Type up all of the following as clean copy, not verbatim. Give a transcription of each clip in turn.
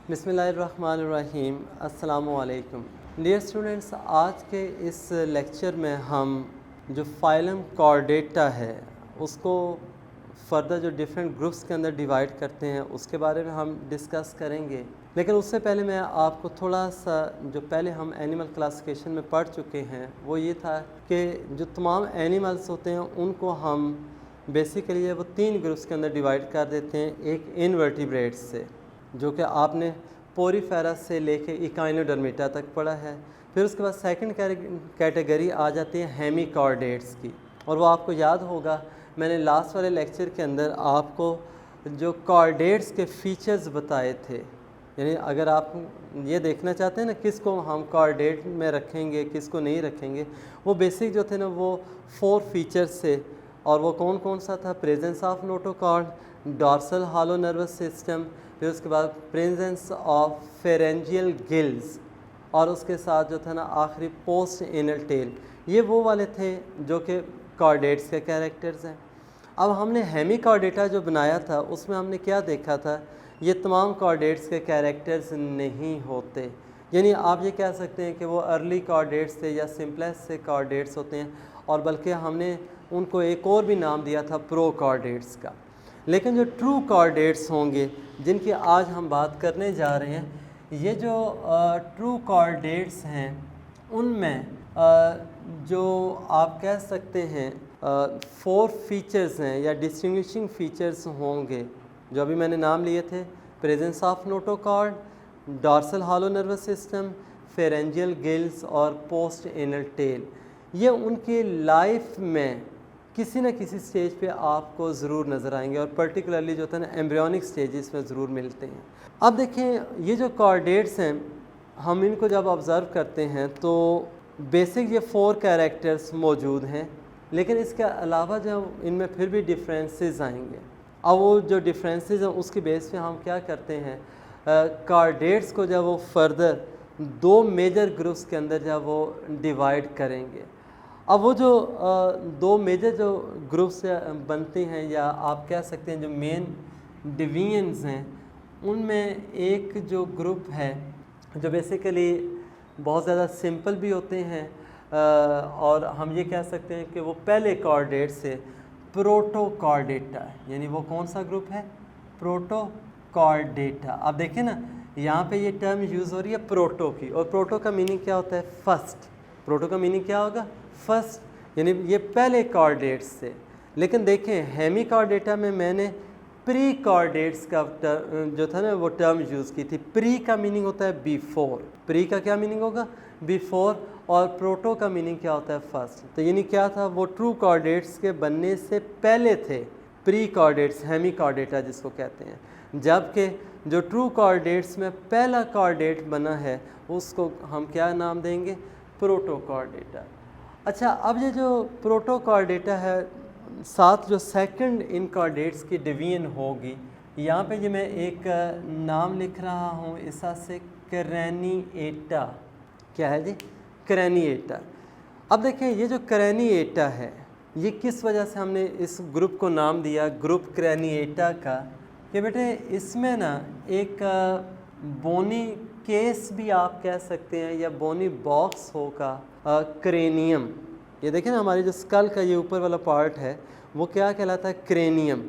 बिस्मिल्लाहिर्रहमानिर्रहीम। अस्सलामुअलैकुम dear students, आज के इस लेक्चर में हम जो फाइलम कॉर्डेटा है उसको फर्दर जो डिफरेंट ग्रुप्स के अंदर डिवाइड करते हैं उसके बारे में हम डिस्कस करेंगे। लेकिन उससे पहले मैं आपको थोड़ा सा जो पहले हम एनिमल क्लासिफिकेशन में पढ़ चुके हैं वो ये था कि जो तमाम एनिमल्स होते हैं उनको हम बेसिकली वो 3 ग्रुप्स के अंदर डिवाइड कर देते हैं। एक इनवर्टिब्रेट्स से, जो कि आपने पोरीफेरस से लेके इकाइनोडर्मिटा तक पढ़ा है। फिर उसके बाद सेकंड कैटेगरी आ जाती है हेमिकॉर्डेट्स की, और वो आपको याद होगा मैंने लास्ट वाले लेक्चर के अंदर आपको जो कॉर्डेट्स के फीचर्स बताए थे। यानी अगर आप ये देखना चाहते हैं ना किसको हम कॉर्डेट में रखेंगे किसको नहीं रखेंगे, वो बेसिक जो थे ना वो 4 फीचर्स से, और वो कौन कौन सा था? Presence of notochord, dorsal hollow nervous system, फिर उसके बाद प्रेजेंस ऑफ फेरेंजियल गिल्स, और उसके साथ जो था ना आखिरी पोस्ट एनल टेल। ये वो वाले थे जो कि कॉर्डेट्स के कैरेक्टर्स हैं। अब हमने हेमिकॉर्डेटा जो बनाया था उसमें हमने क्या देखा था? ये तमाम कॉर्डेट्स के कैरेक्टर्स नहीं होते। यानी आप ये कह सकते हैं कि वो अर्ली कॉर्डेट्स थे या सिंपलेस्ट से कॉर्डेट्स होते हैं, और बल्कि हमने उनको एक और भी नाम दिया था प्रो कॉर्डेट्स का। लेकिन जो ट्रू कॉर्डेट्स होंगे जिनकी आज हम बात करने जा रहे हैं, ये जो ट्रू कॉर्डेट्स हैं उनमें जो आप कह सकते हैं 4 फीचर्स हैं या डिस्टिंग्विशिंग फीचर्स होंगे जो अभी मैंने नाम लिए थे। Presence of notochord, dorsal hollow nervous system, pharyngeal gills और पोस्ट एनल टेल। ये उनकी लाइफ में किसी न किसी स्टेज पे आपको ज़रूर नज़र आएंगे, और पर्टिकुलरली जो था ना एम्ब्रियोनिक स्टेजेस में ज़रूर मिलते हैं। अब देखें, ये जो कॉर्डेट्स हैं हम इनको जब ऑब्ज़र्व करते हैं तो बेसिक ये 4 कैरेक्टर्स मौजूद हैं, लेकिन इसके अलावा जो इनमें फिर भी डिफरेंसेस आएंगे। अब वो जो डिफरेंसेस हैं उसकी बेस पे हम क्या करते हैं, कॉर्डेट्स को जब वो फर्दर 2 मेजर ग्रुप्स के अंदर जब वो डिवाइड करेंगे। अब वो जो 2 मेजर जो ग्रुप्स बनते हैं या आप कह सकते हैं जो मेन डिवीजन्स हैं, उनमें एक जो ग्रुप है जो बेसिकली बहुत ज़्यादा सिंपल भी होते हैं, और हम ये कह सकते हैं कि वो पहले कॉर्डेट से प्रोटोकॉर्डेटा है। यानी वो कौन सा ग्रुप है? प्रोटोकॉर्डेटा। अब देखें ना यहाँ पे ये टर्म यूज़ हो रही है प्रोटो की, और प्रोटो का मीनिंग क्या होता है? फर्स्ट। प्रोटो का मीनिंग क्या होगा? फर्स्ट। यानी ये पहले कॉर्डेट्स से। लेकिन देखें हेमिकॉर्डेटा में मैंने प्री कॉर्डेट्स का जो था ना वो टर्म यूज़ की थी। प्री का मीनिंग होता है बिफोर। प्री का क्या मीनिंग होगा? बिफोर। और प्रोटो का मीनिंग क्या होता है? फर्स्ट। तो यानी क्या था? वो ट्रू कॉर्डेट्स के बनने से पहले थे प्री कॉर्डेट्स, हेमिकॉर्डेटा जिसको कहते हैं। जबकि जो ट्रू कॉर्डेट्स में पहला कॉर्डेट बना है उसको हम क्या नाम देंगे? प्रोटोकॉर्डेटा। अच्छा, अब ये जो प्रोटोकॉर्डेटा है साथ जो सेकंड इन कॉर्डेट्स की डिवीजन होगी, यहाँ पे ये मैं एक नाम लिख रहा हूँ इसका से क्रैनिएटा। क्या है जी? क्रैनिएटा। अब देखें ये जो क्रैनिएटा है ये किस वजह से हमने इस ग्रुप को नाम दिया ग्रुप क्रैनिएटा का, कि बेटे इसमें ना एक बोनी केस भी आप कह सकते हैं या बोनी बॉक्स होगा, क्रेनियम। ये देखें ना हमारी जो स्कल का ये ऊपर वाला पार्ट है वो क्या कहलाता है? क्रेनियम।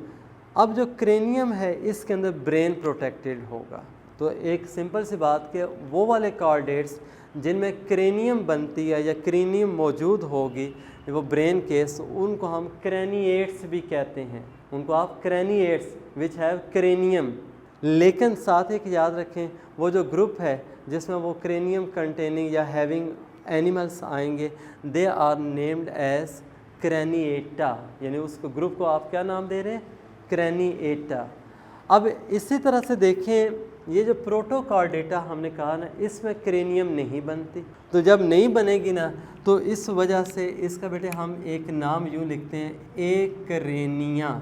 अब जो क्रेनियम है इसके अंदर ब्रेन प्रोटेक्टेड होगा। तो एक सिंपल सी बात कि वो वाले कॉर्डेट्स जिनमें क्रेनियम बनती है या क्रेनियम मौजूद होगी, वो ब्रेन केस, उनको हम क्रैनिएट्स भी कहते हैं। उनको आप क्रैनिएट्स विच हैव क्रेनियम। लेकिन साथ एक याद रखें वो जो ग्रुप है जिसमें वो क्रेनियम कंटेनिंग या हैविंग एनिमल्स आएंगे, दे आर नेम्ड एज क्रैनिएटा। यानी उस ग्रुप को आप क्या नाम दे रहे हैं? क्रैनिएटा। अब इसी तरह से देखें ये जो प्रोटोकॉर्डेटा हमने कहा ना इसमें क्रेनियम नहीं बनती, तो जब नहीं बनेगी ना तो इस वजह से इसका बेटे हम एक नाम यूँ लिखते हैं एक्रेनिया।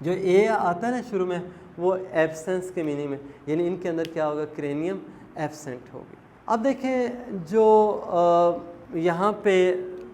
जो ए आता है ना शुरू में वो एब्सेंस के मीनिंग में, यानी इनके अंदर क्या होगा? क्रेनियम एब्सेंट होगी। अब देखें जो यहाँ पे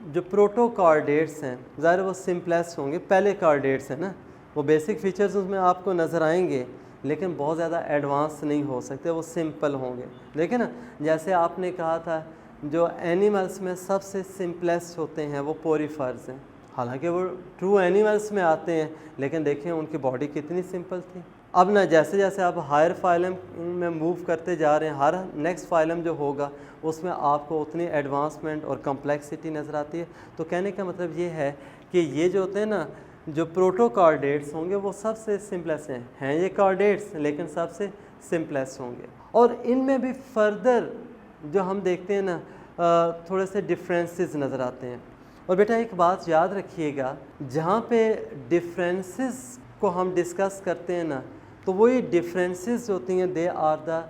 जो प्रोटोकॉर्डेट्स हैं ज़ाहिर वो सिंपलेस्ट होंगे, पहले कॉर्डेट्स हैं ना, वो बेसिक फीचर्स उसमें आपको नज़र आएंगे। लेकिन बहुत ज़्यादा एडवांस नहीं हो सकते, वो सिंपल होंगे। देखिए ना, जैसे आपने कहा था जो एनिमल्स में सबसे सिंपलेस्ट होते हैं वो पोरीफर्स हैं, हालांकि वो ट्रू एनिमल्स में आते हैं, लेकिन देखें उनकी बॉडी कितनी सिंपल थी। अब ना जैसे जैसे आप हायर फाइलम में मूव करते जा रहे हैं, हर नेक्स्ट फाइलम जो होगा उसमें आपको उतनी एडवांसमेंट और कम्प्लेक्सिटी नज़र आती है। तो कहने का मतलब ये है कि ये जो होते हैं ना, जो प्रोटोकार्डेट्स होंगे वो सबसे सिंपलेस्ट हैं ये कार्डेट्स, लेकिन सबसे सिंपलेस्ट होंगे। और इनमें भी फर्दर जो हम देखते हैं ना थोड़े से डिफरेंसेस नज़र आते हैं। और बेटा एक बात याद रखिएगा, जहाँ पे डिफरेंसेस को हम डिस्कस करते हैं ना, तो वो ये डिफरेंसेस होती हैं they are the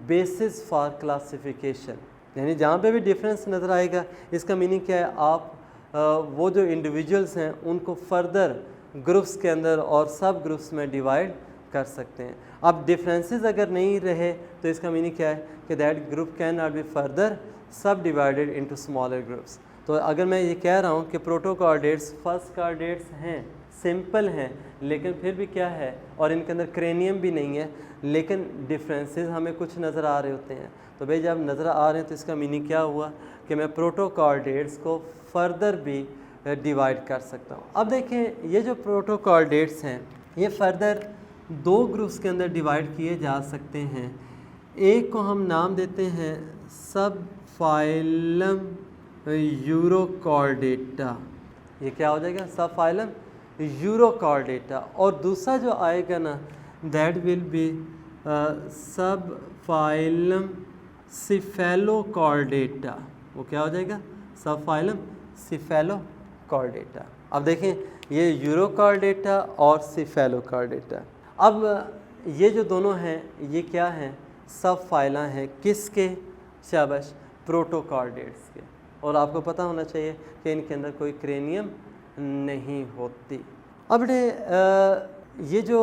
basis for classification. यानी जहाँ पे भी डिफरेंस नज़र आएगा इसका मीनिंग क्या है, आप वो जो इंडिविजुअल्स हैं उनको फर्दर ग्रुप्स के अंदर और सब ग्रुप्स में डिवाइड कर सकते हैं। अब डिफरेंसेस अगर नहीं रहे तो इसका मीनिंग क्या है कि that group can not be further सब डिवाइडेड इनटू स्मॉलर ग्रुप्स। तो अगर मैं ये कह रहा हूँ कि प्रोटोकार्डेट्स फर्स्ट कार्डेट्स हैं, सिंपल हैं, लेकिन फिर भी क्या है, और इनके अंदर क्रेनियम भी नहीं है, लेकिन डिफरेंसेस हमें कुछ नज़र आ रहे होते हैं। तो भाई जब नज़र आ रहे हैं तो इसका मीनिंग क्या हुआ कि मैं प्रोटोकार्डेट्स को फर्दर भी डिवाइड कर सकता हूँ। अब देखें ये जो प्रोटोकार्डेट्स हैं ये फर्दर दो ग्रुप्स के अंदर डिवाइड किए जा सकते हैं। एक को हम नाम देते हैं सब फाइलम यूरोकॉर्डेटा, ये क्या हो जाएगा, सब फाइलम यूरोकॉर्डेटा। और दूसरा जो आएगा ना दैट विल बी सब फाइलम सिफेलोकॉर्डेटा, वो क्या हो जाएगा, सब फाइलम सिफेलोकॉर्डेटा। अब देखें ये यूरोकॉर्डेटा और सिफेलोकॉर्डेटा। अब ये जो दोनों हैं ये क्या हैं, सब फाइला हैं, किसके, शाबाश, प्रोटोकार्डेट्स के। और आपको पता होना चाहिए कि इनके अंदर कोई क्रेनियम नहीं होती। अब ये जो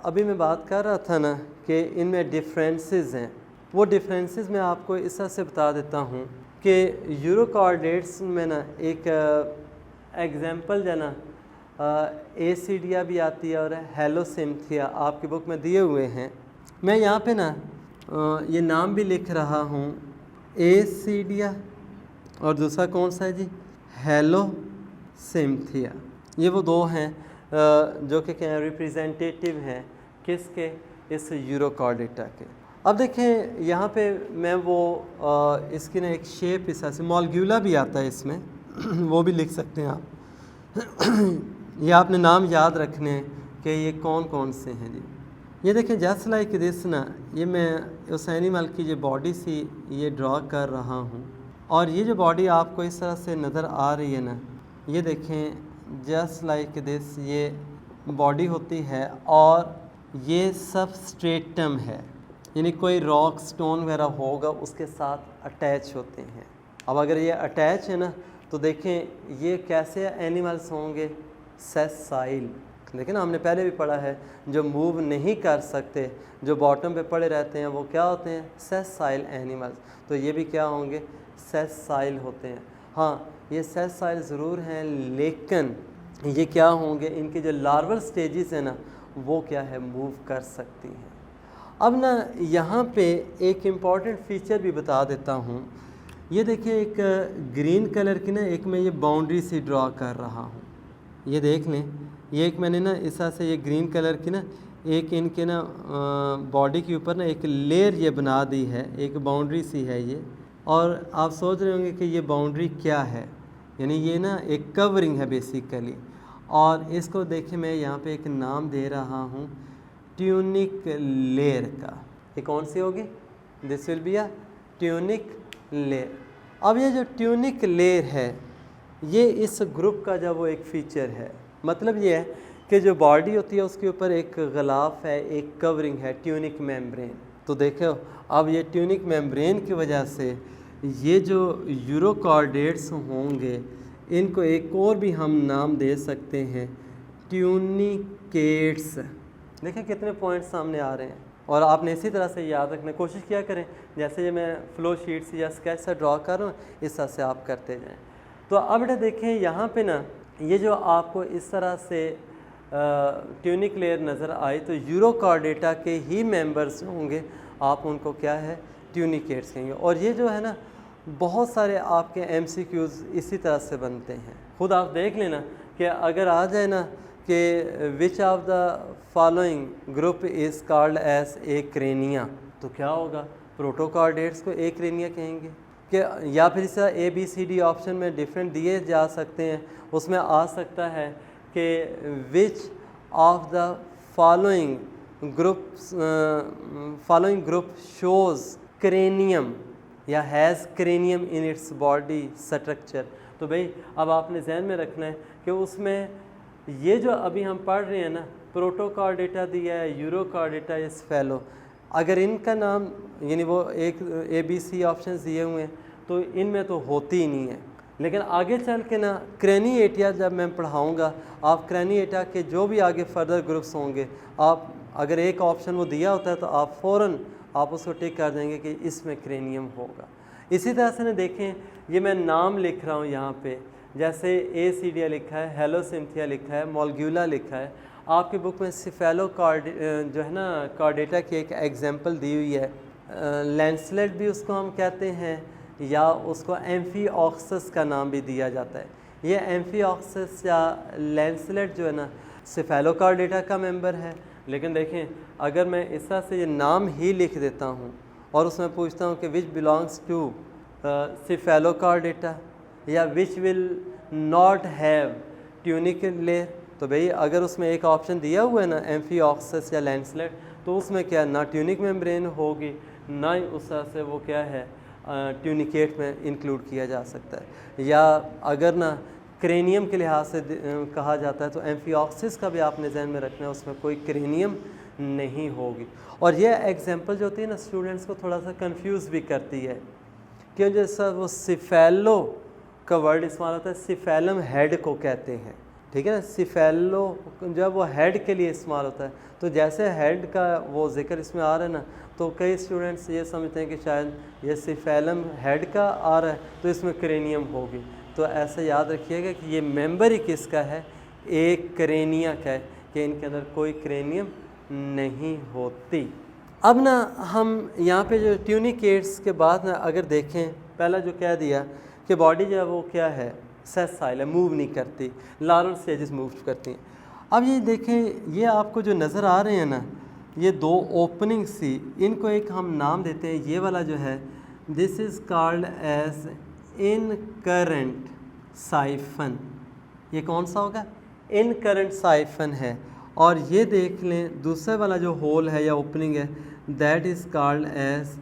अभी मैं बात कर रहा था ना कि इनमें डिफरेंसेस हैं, वो डिफरेंसेस मैं आपको इस तरह से बता देता हूँ कि यूरोकॉर्डेट्स में ना एक एग्जांपल जो ना एसीडिया भी आती है और हेलोसिंथिया आपकी बुक में दिए हुए हैं। मैं यहाँ पे ना ये नाम भी लिख रहा हूँ, एसीडिया और दूसरा कौन सा है जी, हेलोसिंथिया। ये वो दो हैं जो कि क्या रिप्रेजेंटेटिव हैं किसके, इस यूरोकॉर्डेटा के। अब देखें यहाँ पे मैं वो इसकी ना एक शेप इस तरह से मॉलिक्यूला भी आता है इसमें वो भी लिख सकते हैं आप। ये आपने नाम याद रखने हैं कि ये कौन कौन से हैं जी। ये देखें जस्ट लाइक दिस ना, ये मैं उस एनिमल की जो बॉडी सी ये ड्रॉ कर रहा हूँ, और ये जो बॉडी आपको इस तरह से नज़र आ रही है ना, ये देखें जस्ट लाइक दिस ये बॉडी होती है और ये सबस्ट्रेटम है, यानी कोई रॉक स्टोन वगैरह होगा उसके साथ अटैच होते हैं। अब अगर ये अटैच है ना तो देखें ये कैसे एनिमल्स होंगे, सेसाइल। देखें ना हमने पहले भी पढ़ा है, जो मूव नहीं कर सकते, जो बॉटम पे पड़े रहते हैं वो क्या होते हैं, सेसाइल एनिमल्स। तो ये भी क्या होंगे, सेसाइल होते हैं। हाँ ये सेसाइल ज़रूर हैं, लेकिन ये क्या होंगे, इनके जो लार्वल स्टेजेस हैं ना वो क्या है, मूव कर सकती हैं। अब ना यहाँ पे एक इम्पॉर्टेंट फीचर भी बता देता हूँ। ये देखिए एक ग्रीन कलर की ना एक मैं ये बाउंड्री सी ड्रॉ कर रहा हूँ, ये देख लें, ये एक मैंने ना इस तरह से ये ग्रीन कलर की ना एक इनके ना बॉडी के ऊपर ना एक लेयर ये बना दी है, एक बाउंड्री सी है ये। और आप सोच रहे होंगे कि ये बाउंड्री क्या है, यानी ये ना एक कवरिंग है बेसिकली। और इसको देखिए मैं यहाँ पे एक नाम दे रहा हूँ ट्यूनिक लेयर का। ये कौन सी होगी, this will be a tunic layer. अब ये जो ट्यूनिक लेयर है ये इस ग्रुप का जब वो एक फ़ीचर है, मतलब ये है कि जो बॉडी होती है उसके ऊपर एक ग़िलाफ़ है, एक कवरिंग है, ट्यूनिक मेम्ब्रेन। तो देखो अब ये ट्यूनिक मेम्ब्रेन की वजह से ये जो यूरोकॉर्डेट्स होंगे इनको एक और भी हम नाम दे सकते हैं, ट्यूनिकेट्स। देखें कितने पॉइंट्स सामने आ रहे हैं। और आपने इसी तरह से याद रखने की कोशिश किया करें, जैसे ये मैं फ्लो शीट्स या स्केच से ड्रॉ कर रहा हूँ इस तरह से आप करते जाएं। तो अब बेटा देखें यहाँ पे ना ये जो आपको इस तरह से ट्यूनिक लेयर नज़र आई तो यूरोकार्डेटा के ही मेंबर्स होंगे, आप उनको क्या है ट्यूनिकेट्स कहेंगे। और ये जो है ना बहुत सारे आपके एमसीक्यूज़ इसी तरह से बनते हैं, खुद आप देख लेना कि अगर आ जाए ना कि which of the following group is called as a crania, तो क्या होगा, प्रोटोकार्डेट्स को ए क्रेनिया कहेंगे कि, या फिर इस A B C D option में डिफरेंट दिए जा सकते हैं, उसमें आ सकता है कि which of the following group shows cranium या has cranium in its body structure. तो भाई अब आपने जहन में रखना है कि उसमें ये जो अभी हम पढ़ रहे हैं ना, प्रोटोकार्डेटा दिया है, यूरोकार्डेटा या स्फेलो, अगर इनका नाम यानी वो एक ए बी सी ऑप्शन दिए हुए हैं तो इनमें तो होती ही नहीं है। लेकिन आगे चल के ना क्रेनिएटिया जब मैं पढ़ाऊँगा, आप क्रेनिएटा के जो भी आगे फर्दर ग्रुप्स होंगे, आप अगर एक ऑप्शन वो दिया होता है तो आप फ़ौरन आप उसको टिक कर देंगे कि इसमें क्रेनियम होगा। इसी तरह से ना देखें, ये मैं नाम लिख रहा हूँ यहाँ पे, जैसे एसीडिया लिखा है, हेलोसिंथिया लिखा है, मोलग्यूला लिखा है। आपकी बुक में सिफेलोकार्ड जो है ना कार्डेटा की एक एग्जांपल दी हुई है, लैंसलेट भी उसको हम कहते हैं, या उसको एम्फीऑक्सस का नाम भी दिया जाता है। ये एम्फीऑक्सस या लैंसलेट जो है ना सिफेलोकार्डेटा का मेंबर है। लेकिन देखें, अगर मैं इस तरह से ये नाम ही लिख देता हूँ और उसमें पूछता हूँ कि विच बिलोंग्स टू सिफेलोकार्डेटा या which will not have tunic layer, तो भाई अगर उसमें एक ऑप्शन दिया हुआ है ना एम्फीऑक्सस या लैंसलेट, तो उसमें क्या ना ट्यूनिक मेम्ब्रेन होगी, ना ही उस तरह से वो क्या है ट्यूनिकेट में इंक्लूड किया जा सकता है। या अगर ना क्रेनियम के लिहाज से कहा जाता है तो एम्फीऑक्सिस का भी आपने जहन में रखना है, उसमें कोई क्रेनियम नहीं होगी। और ये एग्जांपल जो होती है ना स्टूडेंट्स को थोड़ा सा कंफ्यूज भी करती है, क्यों जैसा वो सिफेलो का वर्ड इस्तेमाल होता है, सिफेलम हेड को कहते हैं, ठीक है ना। सिफेलो जब वो हेड के लिए इस्तेमाल होता है, तो जैसे हेड का वो जिक्र इसमें आ रहा है ना, तो कई स्टूडेंट्स ये समझते हैं कि शायद ये सिफेलम हेड का आ रहा है तो इसमें क्रेनियम होगी। तो ऐसा याद रखिएगा कि ये मेंबर ही किसका है, एक क्रेनिया का है, कि इनके अंदर कोई क्रेनियम नहीं होती। अब ना हम यहाँ पे जो ट्यूनिकेट्स के बाद ना अगर देखें, पहला जो कह दिया कि बॉडी जो है वो क्या है सेसाइल है, मूव नहीं करती, लार्वल स्टेजेस मूव करती हैं। अब ये देखें, ये आपको जो नज़र आ रहे हैं ना, ये दो ओपनिंग सी, इनको एक हम नाम देते हैं, ये वाला जो है this is called as incurrent siphon. ये कौन सा होगा, इनकरेंट साइफन है। और ये देख लें दूसरे वाला जो होल है या ओपनिंग है, that is called as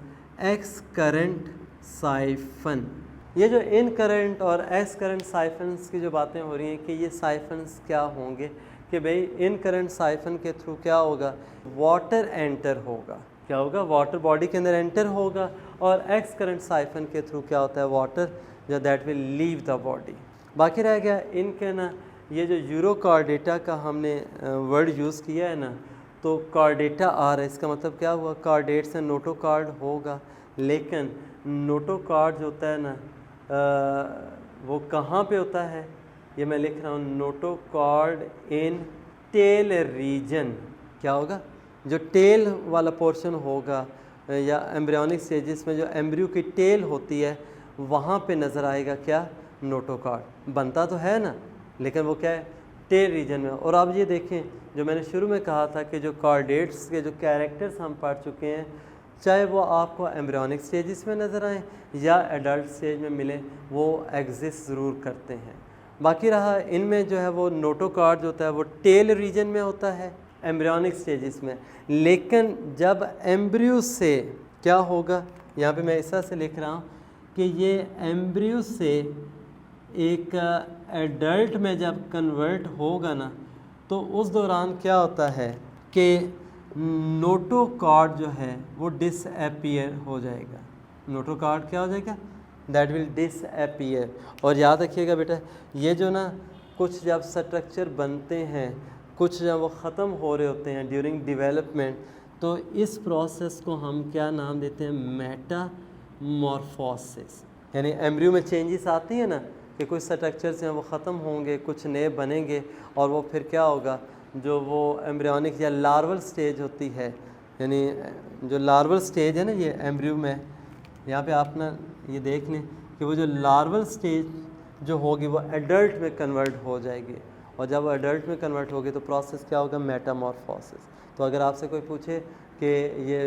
excurrent siphon. ये जो इनकरेंट और एक्स करेंट साइफन्स की जो बातें हो रही हैं कि ये साइफन्स क्या होंगे, कि भाई इनकरेंट साइफन के थ्रू क्या होगा, वाटर एंटर होगा, क्या होगा, वाटर बॉडी के अंदर एंटर होगा। और एक्स करंट साइफन के थ्रू क्या होता है, वाटर जो that will leave the body. बाकी रह गया इनके ना ये जो यूरोकार्डेटा का हमने वर्ड यूज़ किया है ना, तो कार्डेटा आ रहा है, इसका मतलब क्या हुआ, कार्डेट से नोटोकार्ड होगा। लेकिन नोटोकार्ड जो होता है ना वो कहाँ पे होता है, ये मैं लिख रहा हूँ, नोटोकार्ड इन टेल रीजन। क्या होगा, जो टेल वाला पोर्शन होगा या एम्ब्रियोनिक स्टेजेस में जो एम्ब्रियो की टेल होती है वहाँ पे नज़र आएगा क्या, नोटोकार्ड। बनता तो है ना, लेकिन वो क्या है, टेल रीजन में। और आप ये देखें, जो मैंने शुरू में कहा था कि जो कार्डेट्स के जो कैरेक्टर्स हम पढ़ चुके हैं, चाहे वो आपको एम्ब्रियोनिक स्टेजेस में नज़र आएँ या एडल्ट स्टेज में मिले, वो एग्जिस्ट ज़रूर करते हैं। बाकी रहा इनमें जो है वो नोटोकार्ड जो होता है वो टेल रीजन में होता है एम्ब्रियोनिक स्टेजेस में। लेकिन जब एम्ब्रियो से क्या होगा, यहाँ पे मैं इस तरह से लिख रहा हूँ कि ये एम्ब्रियो से एक एडल्ट में जब कन्वर्ट होगा ना, तो उस दौरान क्या होता है कि नोटोकार्ड जो है वो डिसअपीयर हो जाएगा। नोटोकार्ड क्या हो जाएगा, दैट विल डिसअपीयर। और याद रखिएगा बेटा, ये जो ना कुछ जब स्ट्रक्चर बनते हैं, कुछ जब वो ख़त्म हो रहे होते हैं ड्यूरिंग डेवलपमेंट, तो इस प्रोसेस को हम क्या नाम देते हैं, मेटामॉर्फोसिस। यानी एम्ब्रियो में चेंजेस आती हैं ना कि कुछ स्ट्रक्चर्स हैं वो ख़त्म होंगे, कुछ नए बनेंगे, और वो फिर क्या होगा, जो वो एम्ब्रियोनिक या लार्वल स्टेज होती है, यानी जो लार्वल स्टेज है ना ये एम्ब्रियो में, यहाँ पे आप ना ये देख लें कि वो जो लार्वल स्टेज जो होगी वो एडल्ट में कन्वर्ट हो जाएगी, और जब वो एडल्ट में कन्वर्ट होगी तो प्रोसेस क्या होगा, मेटामॉर्फोसिस। तो अगर आपसे कोई पूछे कि ये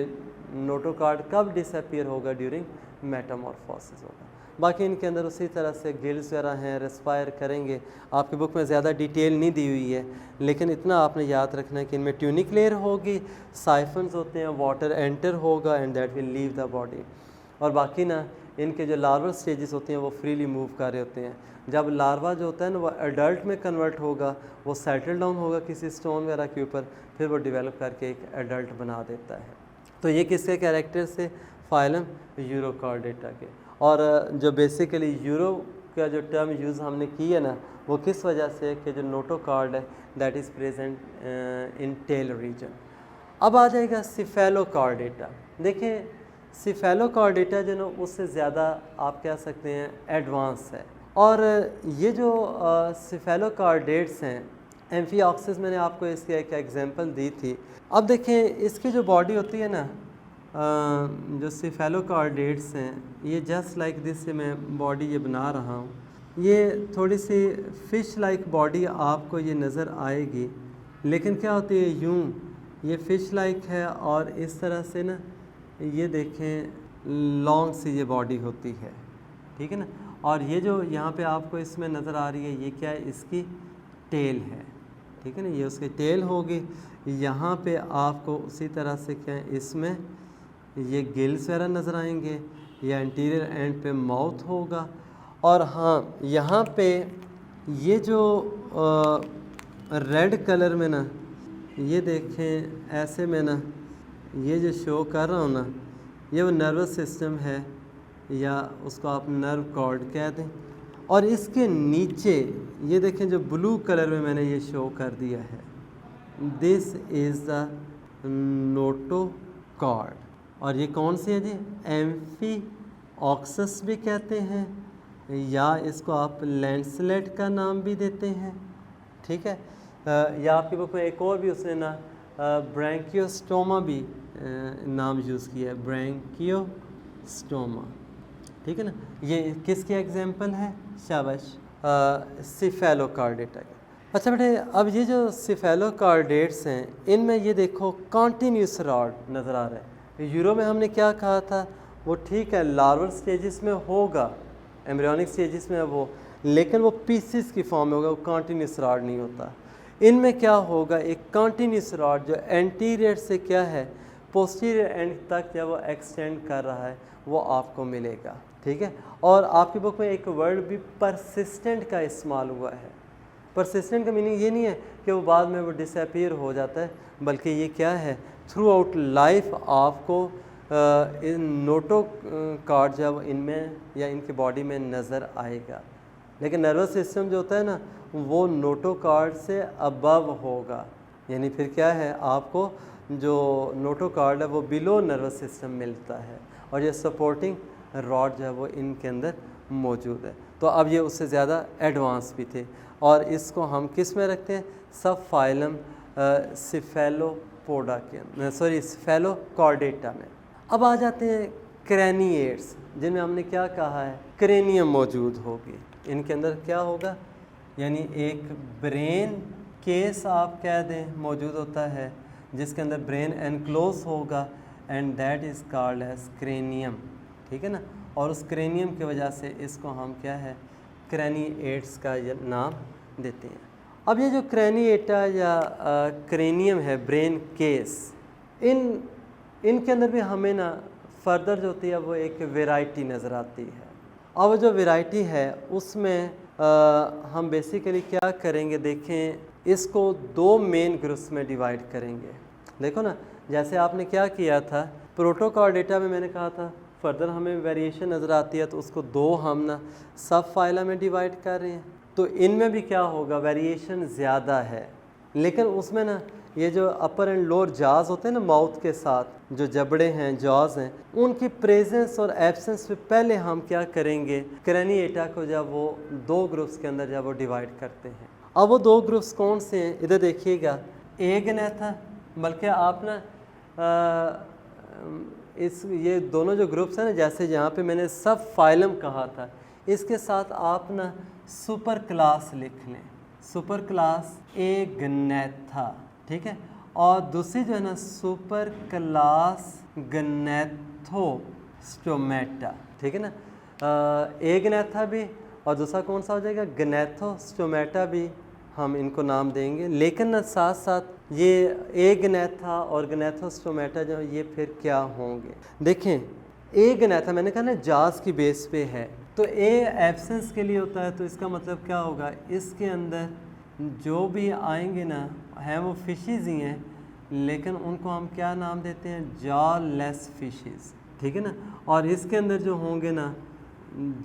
नोटोकॉर्ड कब डिसअपीयर होगा, ड्यूरिंग मेटामॉर्फोसिस होगा। बाकी इनके अंदर उसी तरह से गिल्स वगैरह हैं, रेस्पायर करेंगे। आपकी बुक में ज़्यादा डिटेल नहीं दी हुई है, लेकिन इतना आपने याद रखना है कि इनमें ट्यूनिक लेयर होगी, साइफन्स होते हैं, वाटर एंटर होगा and that will leave the body. और बाकी ना इनके जो लार्वल स्टेजेस होती हैं वो फ्रीली मूव कर रहे होते हैं। जब लार्वा जो होता है ना वो एडल्ट में कन्वर्ट होगा, वो सेटल डाउन होगा किसी स्टोन वगैरह के ऊपर, फिर वो डेवलप करके एक एडल्ट बना देता है। तो ये किसके कैरेक्टर से, फाइलम यूरोकॉर्डेटा के। और जो बेसिकली यूरो का जो टर्म यूज़ हमने की है ना, वो किस वजह से कि जो नोटोकॉर्ड है that is present in tail region. अब आ जाएगा सिफेलोकॉर्डेटा। देखें सिफेलोकॉर्डेटा जो ना उससे ज़्यादा आप कह सकते हैं एडवांस है। और ये जो सिफेलोकॉर्डेट्स हैं, एम्फिऑक्सिस मैंने आपको इसकी एक एग्जांपल दी थी। अब देखें इसकी जो बॉडी होती है ना, जो सिफेलोकॉर्डेट्स हैं, ये जस्ट लाइक दिस से मैं बॉडी ये बना रहा हूँ, ये थोड़ी सी फ़िश लाइक बॉडी आपको ये नज़र आएगी, लेकिन क्या होती है यूँ, ये फ़िश लाइक है और इस तरह से ना ये देखें लॉन्ग सी ये बॉडी होती है, ठीक है ना। और ये जो यहाँ पे आपको इसमें नज़र आ रही है ये क्या है, इसकी टेल है, ठीक है ना, ये उसकी टेल होगी। यहाँ पे आपको उसी तरह से क्या है, इसमें ये गिल्स वगैरह नज़र आएंगे, या एंटीरियर एंड पे माउथ होगा। और हाँ यहाँ पे ये जो रेड कलर में ना ये देखें ऐसे में ना ये जो शो कर रहा हूँ ना, ये वो नर्वस सिस्टम है, या उसको आप नर्व कॉर्ड कह दें। और इसके नीचे ये देखें जो ब्लू कलर में मैंने ये शो कर दिया है, दिस इज़ द नोटोकॉर्ड। और ये कौन सी है जी, एम्फिऑक्सिस भी कहते हैं, या इसको आप लैंसलेट का नाम भी देते हैं, ठीक है। या आपकी बुक में एक और भी उसने ना ब्रैंकियोस्टोमा भी नाम यूज़ किया है, ब्रैंकियोस्टोमा, ठीक है ना। ये किसकी एग्जांपल है, शाबाश, सिफेलोकॉर्डेटा के। अच्छा बेटे, अब ये जो सिफेलोकॉर्डेट्स हैं इनमें ये देखो कॉन्टीन्यूस रॉड नज़र आ रहा है। यूरो में हमने क्या कहा था, वो ठीक है लार्वल स्टेजेस में होगा, एम्ब्रियोनिक स्टेजेस में वो, लेकिन वो पीसीस की फॉर्म में होगा, वो कॉन्टीन्यूस रॉड नहीं होता। इनमें क्या होगा, एक कॉन्टीन्यूस रॉड जो एंटीरियर से क्या है पोस्टीरियर एंड तक जब वो एक्सटेंड कर रहा है वो आपको मिलेगा, ठीक है। और आपकी बुक में एक वर्ड भी परसिस्टेंट का इस्तेमाल हुआ है। परसिस्टेंट का मीनिंग ये नहीं है कि वो बाद में वो डिसअपीयर हो जाता है, बल्कि ये क्या है, थ्रू आउट लाइफ आपको इन नोटोकॉर्ड जब इनमें या इनकी बॉडी में नज़र आएगा। लेकिन नर्वस सिस्टम जो होता है ना वो नोटोकॉर्ड से अबव होगा, यानी फिर क्या है आपको जो नोटोकॉर्ड है वो बिलो नर्वस सिस्टम मिलता है, और ये सपोर्टिंग रॉड जो है वो इनके अंदर मौजूद है। तो अब ये उससे ज़्यादा एडवांस भी थे, और इसको हम किस में रखते हैं, सब फाइलम सिफेलोपोडा के सिफेलोकॉर्डेटा में। अब आ जाते हैं क्रैनिएट्स, जिनमें हमने क्या कहा है, क्रेनियम मौजूद होगी। इनके अंदर क्या होगा, यानी एक ब्रेन केस आप कह दें मौजूद होता है, जिसके अंदर ब्रेन एनक्लोज होगा, and that is called as cranium, ठीक है ना। और उस क्रेनियम की वजह से इसको हम क्या है, क्रैनिएट्स का ये नाम देते हैं। अब ये जो क्रैनिएटा या क्रेनियम है, ब्रेन केस, इनके अंदर भी हमें ना फर्दर जो होती है वो एक वैरायटी नज़र आती है। और जो वैरायटी है उसमें हम बेसिकली क्या करेंगे, देखें इसको दो मेन ग्रुप्स में डिवाइड करेंगे। देखो ना, जैसे आपने क्या किया था प्रोटोकॉर्डेटा में, मैंने कहा था फर्दर हमें वेरिएशन नज़र आती है तो उसको दो हम ना सब फाइला में डिवाइड कर रहे हैं। तो इनमें भी क्या होगा, वेरिएशन ज़्यादा है, लेकिन उसमें ना ये जो अपर एंड लोअर जॉज होते हैं ना, माउथ के साथ जो जबड़े हैं, जॉज हैं, उनकी प्रेजेंस और एब्सेंस पे पहले हम क्या करेंगे, क्रैनिएटा को जब वो दो ग्रुप्स के अंदर जब वो डिवाइड करते हैं। अब वो दो ग्रुप्स कौन से हैं, इधर देखिएगा, एगनेथा, बल्कि आप ना इस ये दोनों जो ग्रुप्स हैं ना, जैसे यहाँ पे मैंने सब फाइलम कहा था, इसके साथ आप ना सुपर क्लास लिख लें, सुपर क्लास एगनेथा, ठीक है। और दूसरी जो है ना सुपर क्लास गनेथोस्टोमेटा, ठीक है ना। एगनेथा भी और दूसरा कौन सा हो जाएगा, गनेथोस्टोमेटा भी हम इनको नाम देंगे। लेकिन ना साथ साथ ये एगनेथा और गनेथोस्टोमेटा जो ये फिर क्या होंगे, देखें एगनेथा मैंने कहा ना जाज की बेस पे है, तो ए एब्सेंस के लिए होता है, तो इसका मतलब क्या होगा, इसके अंदर जो भी आएंगे ना हैं वो फिशेज़ ही हैं, लेकिन उनको हम क्या नाम देते हैं, जॉलेस फिशेज़, ठीक है ना। और इसके अंदर जो होंगे ना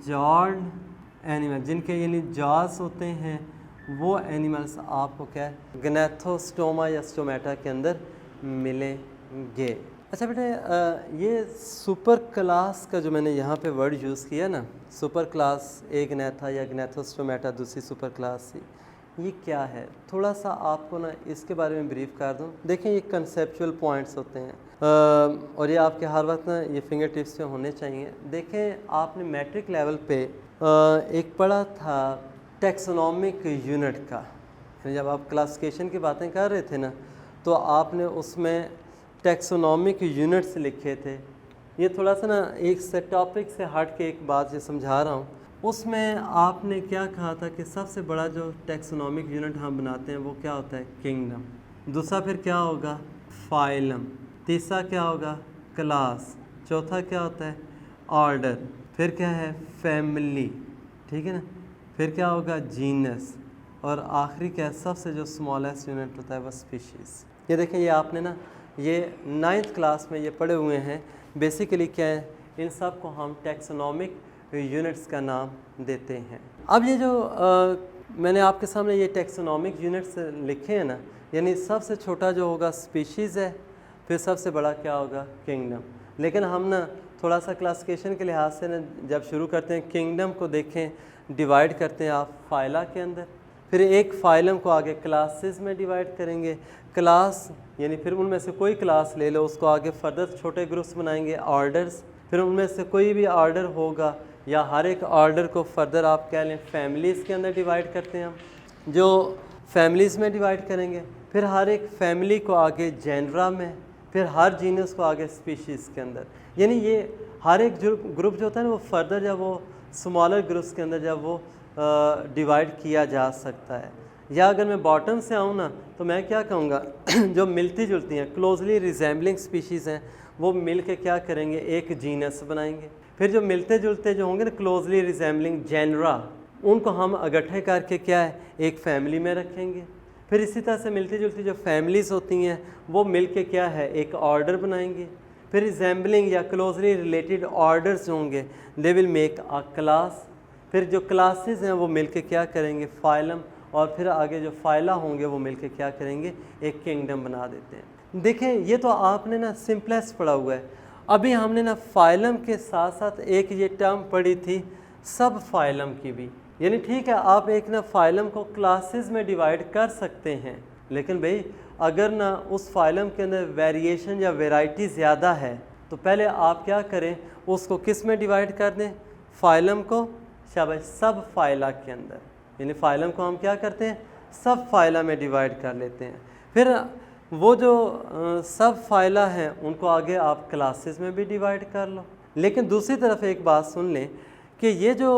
जॉल्ड एनिमल, जिनके यानी जॉस होते हैं, वो एनिमल्स आपको क्या है गनेथोस्टोमा या स्टोमेटा के अंदर मिलेंगे। अच्छा बेटे, ये सुपर क्लास का जो मैंने यहाँ पे वर्ड यूज़ किया ना, सुपर क्लास एगनेथा या गनेथोस्टोमेटा दूसरी सुपर क्लास थी, ये क्या है, थोड़ा सा आपको ना इसके बारे में ब्रीफ कर दूँ। देखें ये कंसेप्चुअल पॉइंट्स होते हैं और ये आपके हर वक्त ना ये फिंगर टिप्स पे होने चाहिए। देखें आपने मैट्रिक लेवल पे एक पढ़ा था टैक्सोनॉमिक यूनिट का, जब आप क्लासिफिकेशन की बातें कर रहे थे ना, तो आपने उसमें टैक्सोनॉमिक यूनिट्स लिखे थे। ये थोड़ा सा ना एक से टॉपिक से हट के एक बात ये समझा रहा हूँ। उसमें आपने क्या कहा था कि सबसे बड़ा जो टैक्सोनॉमिक यूनिट हम बनाते हैं वो क्या होता है, किंगडम। दूसरा फिर क्या होगा, फाइलम। तीसरा क्या होगा, क्लास। चौथा क्या होता है, ऑर्डर। फिर क्या है, फैमिली, ठीक है ना। फिर क्या होगा, जीनस। और आखिरी क्या है, सबसे जो स्मॉलेस्ट यूनिट होता है वो स्पीशीज़। ये देखें, ये आपने ना ये 9th क्लास में ये पढ़े हुए हैं। बेसिकली क्या है, इन सब को हम टैक्सोनॉमिक यूनिट्स का नाम देते हैं। अब ये जो मैंने आपके सामने ये टैक्सोनॉमिक यूनिट्स लिखे हैं ना, यानी सबसे छोटा जो होगा स्पीशीज़ है, फिर सबसे बड़ा क्या होगा, किंगडम। लेकिन हम ना थोड़ा सा क्लासिफिकेशन के लिहाज से ना जब शुरू करते हैं, किंगडम को देखें डिवाइड करते हैं आप फाइला के अंदर, फिर एक फाइलम को आगे क्लासेस में डिवाइड करेंगे। क्लास यानी फिर उनमें से कोई क्लास ले लो, उसको आगे फर्दर छोटे ग्रुप्स बनाएंगे, ऑर्डर्स। फिर उनमें से कोई भी ऑर्डर होगा या हर एक ऑर्डर को फर्दर आप कह लें फैमिलीज़ के अंदर डिवाइड करते हैं हम, जो फैमिलीज़ में डिवाइड करेंगे। फिर हर एक फैमिली को आगे जेनरा में, फिर हर जीनस को आगे स्पीशीज़ के अंदर। यानी ये हर एक ग्रुप जो होता है ना वो फर्दर जब वो स्मॉलर ग्रुप्स के अंदर जब वो डिवाइड किया जा सकता है। या अगर मैं बॉटम से आऊँ ना, तो मैं क्या कहूँगा जो मिलती जुलती हैं क्लोजली रिजेंबलिंग स्पीशीज़ हैं, वो मिल के क्या करेंगे, एक जीनस बनाएंगे। फिर जो मिलते जुलते जो होंगे ना क्लोजली रिजेंबलिंग जेनरा, उनको हम इकट्ठे करके क्या है, एक फैमिली में रखेंगे। फिर इसी तरह से मिलती जुलती जो फैमिलीज़ होती हैं वो मिल के क्या है, एक ऑर्डर बनाएंगे। फिर रिजेंबलिंग या क्लोजली रिलेटेड ऑर्डर्स होंगे, they will make a class. फिर जो क्लासेस हैं वो मिल के क्या करेंगे, फाइलम। और फिर आगे जो फाइला होंगे वो मिल के क्या करेंगे, एक किंगडम बना देते हैं। देखें, ये तो आपने ना सिंपलेस्ट पढ़ा हुआ है। अभी हमने ना फाइलम के साथ साथ एक ये टर्म पढ़ी थी सब फाइलम की भी। यानी ठीक है, आप एक ना फाइलम को क्लासेस में डिवाइड कर सकते हैं, लेकिन भाई अगर ना उस फाइलम के अंदर वेरिएशन या वैरायटी ज़्यादा है तो पहले आप क्या करें, उसको किस में डिवाइड कर दें, फाइलम को शाबाश सब फाइला के अंदर। यानी फ़ाइलम को हम क्या करते हैं, सब फाइला में डिवाइड कर लेते हैं। फिर वो जो सब फाइला हैं उनको आगे आप क्लासेस में भी डिवाइड कर लो। लेकिन दूसरी तरफ एक बात सुन लें कि ये जो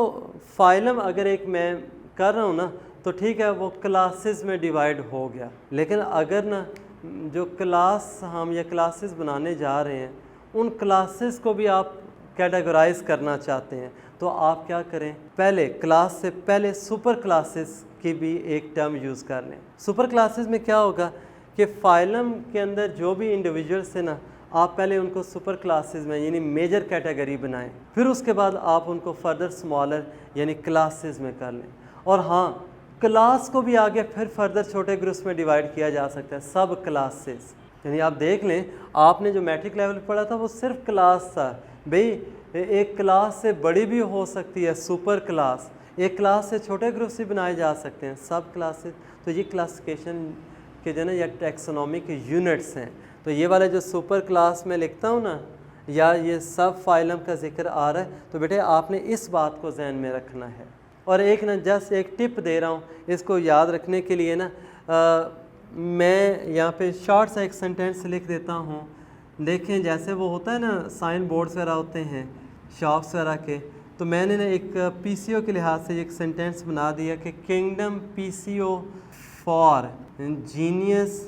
फाइलम अगर एक मैं कर रहा हूँ ना, तो ठीक है वो क्लासेस में डिवाइड हो गया। लेकिन अगर ना जो क्लास हम या क्लासेस बनाने जा रहे हैं, उन क्लासेस को भी आप कैटेगराइज करना चाहते हैं, तो आप क्या करें, पहले क्लास से पहले सुपर क्लासेस की भी एक टर्म यूज़ कर लें। सुपर क्लासेस में क्या होगा कि फाइलम के अंदर जो भी इंडिविजुअल्स हैं ना, आप पहले उनको सुपर क्लासेस में यानी मेजर कैटेगरी बनाएं, फिर उसके बाद आप उनको फर्दर स्मॉलर यानी क्लासेस में कर लें। और हाँ, क्लास को भी आगे फिर फर्दर छोटे ग्रुप्स में डिवाइड किया जा सकता है, सब क्लासेस। यानी आप देख लें, आपने जो मैट्रिक लेवल पढ़ा था वो सिर्फ क्लास था। भाई एक क्लास से बड़ी भी हो सकती है सुपर क्लास, एक क्लास से छोटे ग्रुप्स भी बनाए जा सकते हैं, सब क्लासेस। तो ये क्लासिफिकेशन के जो है ना या टैक्सोनॉमी के यूनिट्स हैं। तो ये वाला जो सुपर क्लास में लिखता हूँ ना, या ये सब फाइलम का जिक्र आ रहा है, तो बेटे आपने इस बात को जहन में रखना है। और एक ना जस्ट एक टिप दे रहा हूँ इसको याद रखने के लिए ना, मैं यहाँ पे शॉर्ट सा एक सेंटेंस लिख देता हूँ। देखें जैसे वो होता है ना साइन बोर्ड्स वगैरह होते हैं शॉप्स वगैरह के, तो मैंने ना एक पीसीओ के लिहाज से एक सेंटेंस बना दिया कि kingdom PCO for genius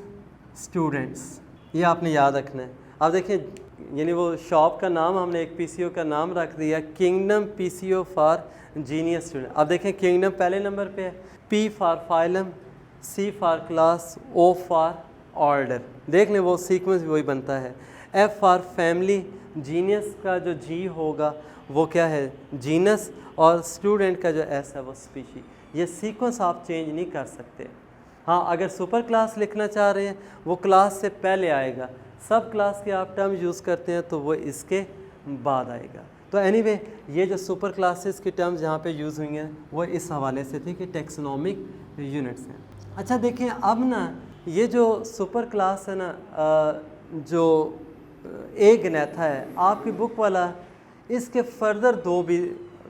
students. ये आपने याद रखना है। अब देखिए यानी वो शॉप का नाम हमने एक पीसीओ का नाम रख दिया, kingdom PCO for genius student. अब देखें किंगडम पहले नंबर पे है, P for phylum, C for class, O for order. देख लें वो सीक्वेंस भी वही बनता है। एफ फॉर फैमिली, जीनियस का जो जी होगा वो क्या है जीनस, और स्टूडेंट का जो एस है वो स्पीशी। ये सीक्वेंस आप चेंज नहीं कर सकते। हाँ, अगर सुपर क्लास लिखना चाह रहे हैं वो क्लास से पहले आएगा, सब क्लास के आप टर्म यूज़ करते हैं तो वो इसके बाद आएगा। तो एनीवे ये जो सुपर क्लासेस की टर्म्स यहाँ पे यूज़ हुई हैं वो इस हवाले से थी कि टैक्सोनॉमिक यूनिट्स हैं। अच्छा देखिए अब ना ये जो सुपर क्लास है ना, जो ए गनेथा है आपकी बुक वाला, इसके फर्दर दो भी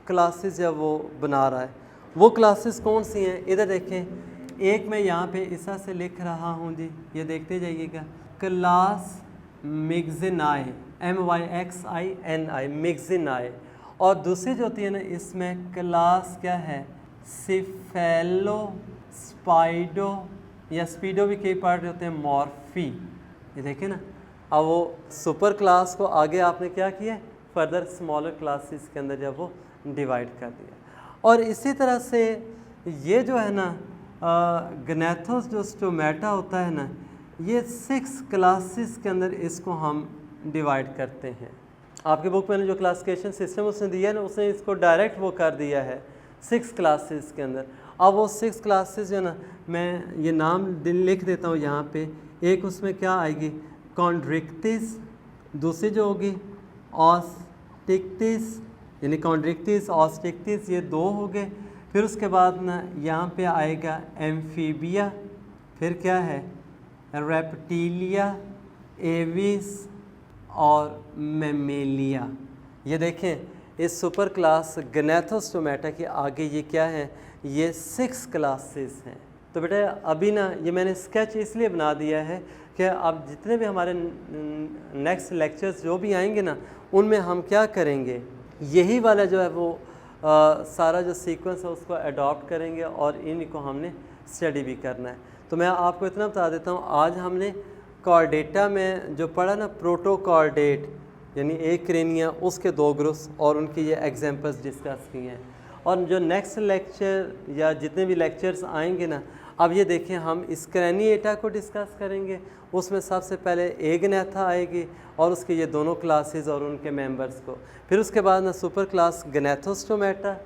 क्लासेस जब वो बना रहा है, वो क्लासेस कौन सी हैं इधर देखें। एक मैं यहाँ पे इस तरह से लिख रहा हूँ जी, ये देखते जाइएगा, क्लास मिक्सिनाई, MYXINI मिक्सिनाई। और दूसरी जो होती है ना इसमें क्लास क्या है सिफेलो स्पाइडो, या स्पीडो भी कई पार्ट होते हैं, मॉर्फी। ये देखें ना, अब वो सुपर क्लास को आगे आपने क्या किया फर्दर स्मॉलर क्लासेस के अंदर जब वो डिवाइड कर दिया। और इसी तरह से ये जो है ना गनेथोस जो स्टोमेटा होता है ना, ये 6 क्लासेस के अंदर इसको हम डिवाइड करते हैं। आपके बुक में जो क्लासिफिकेशन सिस्टम उसने दिया है ना, उसने इसको डायरेक्ट वो कर दिया है 6 क्लासेस के अंदर। अब वो 6 क्लासेस जो ना मैं ये नाम लिख देता हूँ यहाँ पे। एक उसमें क्या आएगी कॉन्ड्रिक्टिस, दूसरी जो होगी ऑस्टिक्टिस, यानी कॉन्ड्रिक्टिस ऑस्टिक्टिस, ये 2 हो गए। फिर उसके बाद ना यहाँ पे आएगा एम्फीबिया, फिर क्या है रेप्टिलिया, एविस और मेमेलिया। ये देखें इस सुपर क्लास गनेथोस्टोमेटा के आगे ये क्या है, ये 6 क्लासेस हैं। तो बेटा अभी ना ये मैंने स्केच इसलिए बना दिया है कि अब जितने भी हमारे नेक्स्ट लेक्चर्स जो भी आएंगे ना, उनमें हम क्या करेंगे, यही वाला जो है वो सारा जो सीक्वेंस है उसको अडॉप्ट करेंगे और इनको हमने स्टडी भी करना है। तो मैं आपको इतना बता देता हूँ, आज हमने कॉर्डेटा में जो पढ़ा ना प्रोटोकॉर्डेट यानी एक क्रेनिया, उसके 2 ग्रुप्स और उनकी ये एग्जांपल्स डिस्कस किए हैं। और जो नेक्स्ट लेक्चर या जितने भी लेक्चर्स आएंगे ना, अब ये देखें हम स्क्रैनिएटा को डिस्कस करेंगे। उसमें सबसे पहले ए गनेथा आएगी और उसके ये दोनों क्लासेस और उनके मेंबर्स को, फिर उसके बाद ना सुपर क्लास गनेथोस्टोमेटा,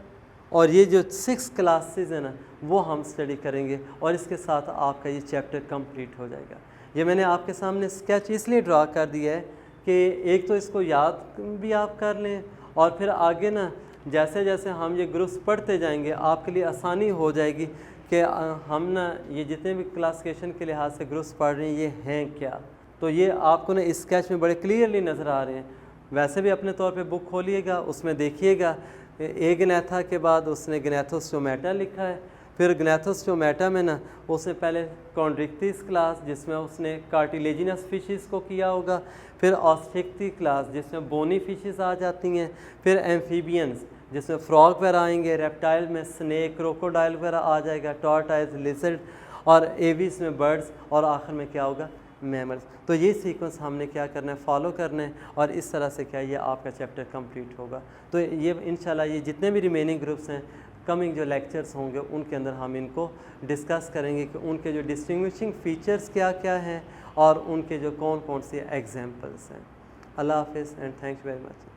और ये जो 6 क्लासेस है ना वो हम स्टडी करेंगे और इसके साथ आपका ये चैप्टर कंप्लीट हो जाएगा। ये मैंने आपके सामने स्केच इसलिए ड्रा कर दिया है कि एक तो इसको याद भी आप कर लें और फिर आगे ना जैसे जैसे हम ये ग्रुप्स पढ़ते जाएंगे आपके लिए आसानी हो जाएगी कि हम ना ये जितने भी क्लासिफिकेशन के लिहाज से ग्रुप्स पढ़ रहे हैं ये हैं क्या। तो ये आपको ना इस स्केच में बड़े क्लियरली नज़र आ रहे हैं। वैसे भी अपने तौर पे बुक खोलिएगा, उसमें देखिएगा ए गनेथा के बाद उसने गनेथोस्टोमेटा लिखा है, फिर गनेथोस्टोमेटा में ना उसने पहले कॉन्ड्रिक्टिस क्लास जिसमें उसने कार्टिलेजिनस फिशेस को किया होगा, फिर ऑस्टिक्टी क्लास जिसमें बोनी फिशेस आ जाती हैं, फिर एम्फीबियंस जिसमें फ्रॉग वगैरह आएंगे, रेप्टाइल में स्नेक क्रोकोडाइल वगैरह आ जाएगा, टॉर्टाइज लिजर्ड, और एविस में बर्ड्स, और आखिर में क्या होगा मैमल्स। तो ये सीक्वेंस हमने क्या करना है फॉलो करना है और इस तरह से क्या ये आपका चैप्टर कंप्लीट होगा। तो ये इंशाल्लाह ये जितने भी रिमेनिंग ग्रुप्स हैं कमिंग जो लेक्चर्स होंगे उनके अंदर हम इनको डिस्कस करेंगे कि उनके जो डिस्टिंग्विशिंग फ़ीचर्स क्या क्या हैं और उनके जो कौन कौन से एग्जांपल्स हैं। अल्लाह हाफ़िज़ and thank you very much.